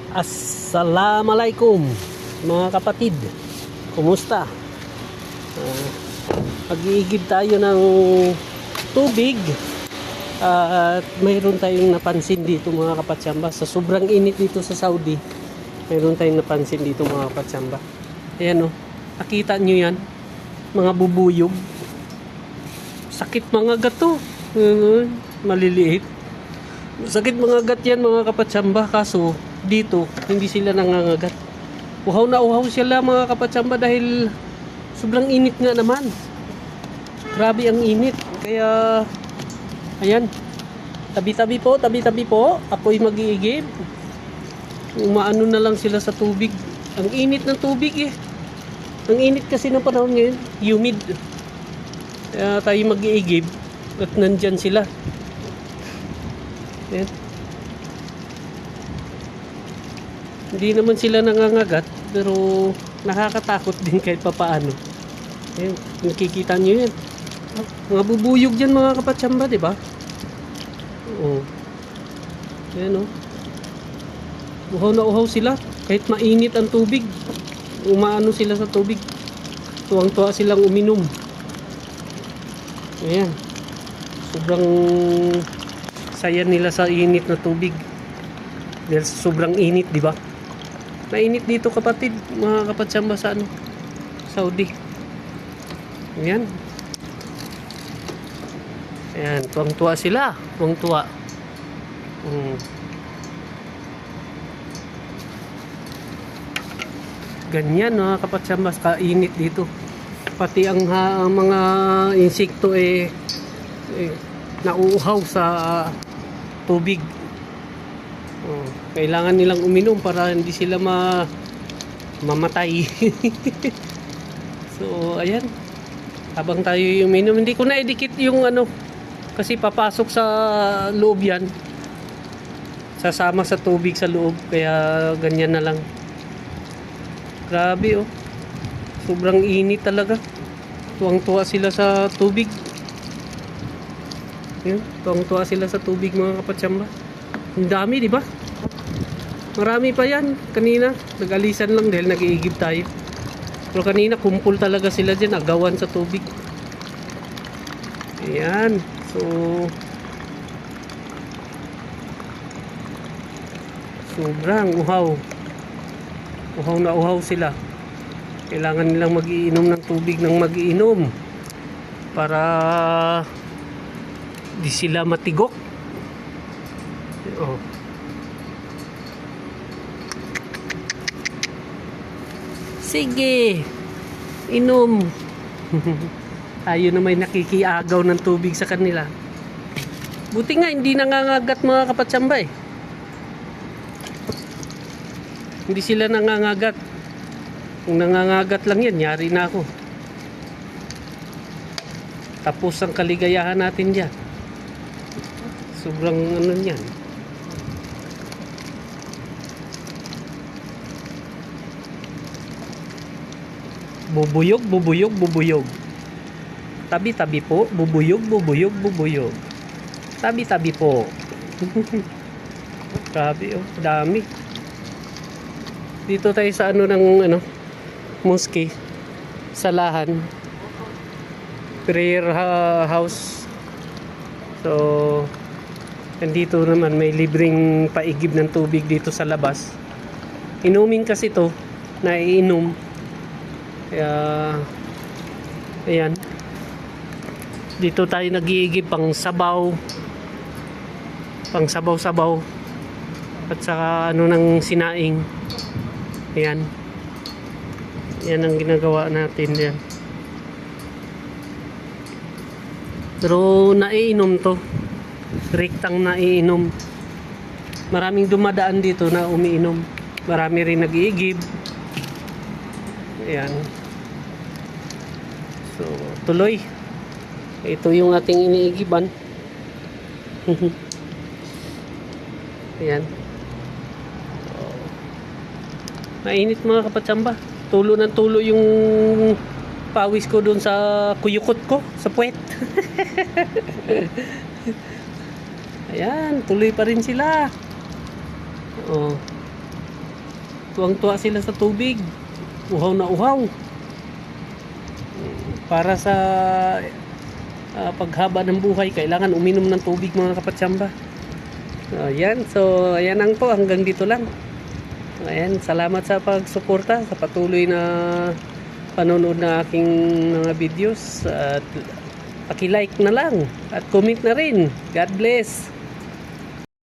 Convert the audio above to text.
Assalamualaikum mga kapatid. Kumusta? Mag-iigib tayo ng tubig at mayroon tayong napansin dito mga kapatsamba. Sa sobrang init dito sa Saudi, mayroon tayong napansin dito mga kapatsamba. Ayan o, nakita nyo yan? Mga bubuyog. Sakit mga gato. Maliliit. Sakit mga gat yan mga kapatsamba. Kaso dito hindi sila nangangagat. Uhaw na uhaw sila mga kapatsamba dahil sobrang init nga naman. Grabe ang init. Kaya ayan, tabi-tabi po, tabi-tabi po. Ako'y mag-iigib. Umaano na lang sila sa tubig. Ang init ng tubig eh. Ang init kasi ng panahon ngayon, humid. Kaya tayo mag-iigib at nandyan sila. Ayan. Hindi naman sila nangangagat, pero nakakatakot din kahit papaano. Ayan, nakikita nyo yan. Mga bubuyog dyan mga kapatsamba, di ba? Oo. Ayan o. Uhaw na uhaw sila. Kahit mainit ang tubig, umaano sila sa tubig. Tuwang-tuwa silang uminom. Ayan. Sobrang saya nila sa init na tubig. Dahil sobrang init, di ba? Mainit dito kapatid, mga kapatsamba sa Saudi. Ayan. Ayan, tuwang-tuwa sila. Tuwang-tuwa. Ganyan mga kapatsamba, kainit dito. Pati ang mga insekto nauuhaw sa tubig. Kailangan nilang uminom para hindi sila mamatay. So ayan, habang tayo uminom, hindi ko na idikit yung kasi papasok sa loob yan, sasama sa tubig sa loob, kaya ganyan na lang. Grabe oh, sobrang init talaga. Tuwang-tuwa sila sa tubig. Yun, tuwang-tuwa sila sa tubig mga kapatsamba. Ang dami, di ba? Marami pa yan. Kanina, nag-alisan lang dahil nag-iigib tayo. Pero kanina, kumpul talaga sila dyan. Agawan sa tubig. Ayan. So, sobrang uhaw. Uhaw na uhaw sila. Kailangan nilang mag-iinom ng tubig ng mag-iinom. Para di sila matigok. Oh. Sige, inom. Tayo na may nakikiagaw ng tubig sa kanila. Buti nga hindi nangangagat mga kapatsamba eh. Hindi sila nangangagat. Kung nangangagat lang yan, yari na ako. Tapos ang kaligayahan natin dyan. Sobrang yan. Bubuyog, bubuyog, bubuyog. Tabi-tabi po, bubuyog, bubuyog, bubuyog. Tabi-tabi po. Grabe oh, dami. Dito tayo sa mosque, salahan, prayer house. So, nandito naman may libreng paigib ng tubig dito sa labas. Inumin kasi to, naiinom. Kaya ayan, dito tayo nag-iigib pang sabaw, pang sabaw-sabaw, at saka ng sinaing. Ayan, yan ang ginagawa natin yan. Pero naiinom to, rektang naiinom. Maraming dumadaan dito na umiinom. Marami rin nag-iigib. Ayan. So, tuloy. Ito yung ating iniigiban. Ayan. So, mainit mga kapatsamba. Tulo ng tulo yung pawis ko dun sa kuyukot ko, sa puwet. Ayan, tuloy pa rin sila. Oh. tuwang-tuwa sila sa tubig. Uhaw na uhaw. Para sa paghaba ng buhay, kailangan uminom ng tubig mga kapatsamba. Ayan, so ayan lang po, hanggang dito lang. Ayan, salamat sa pagsuporta, sa patuloy na panonood ng aking mga videos. At paki-like na lang at comment na rin. God bless.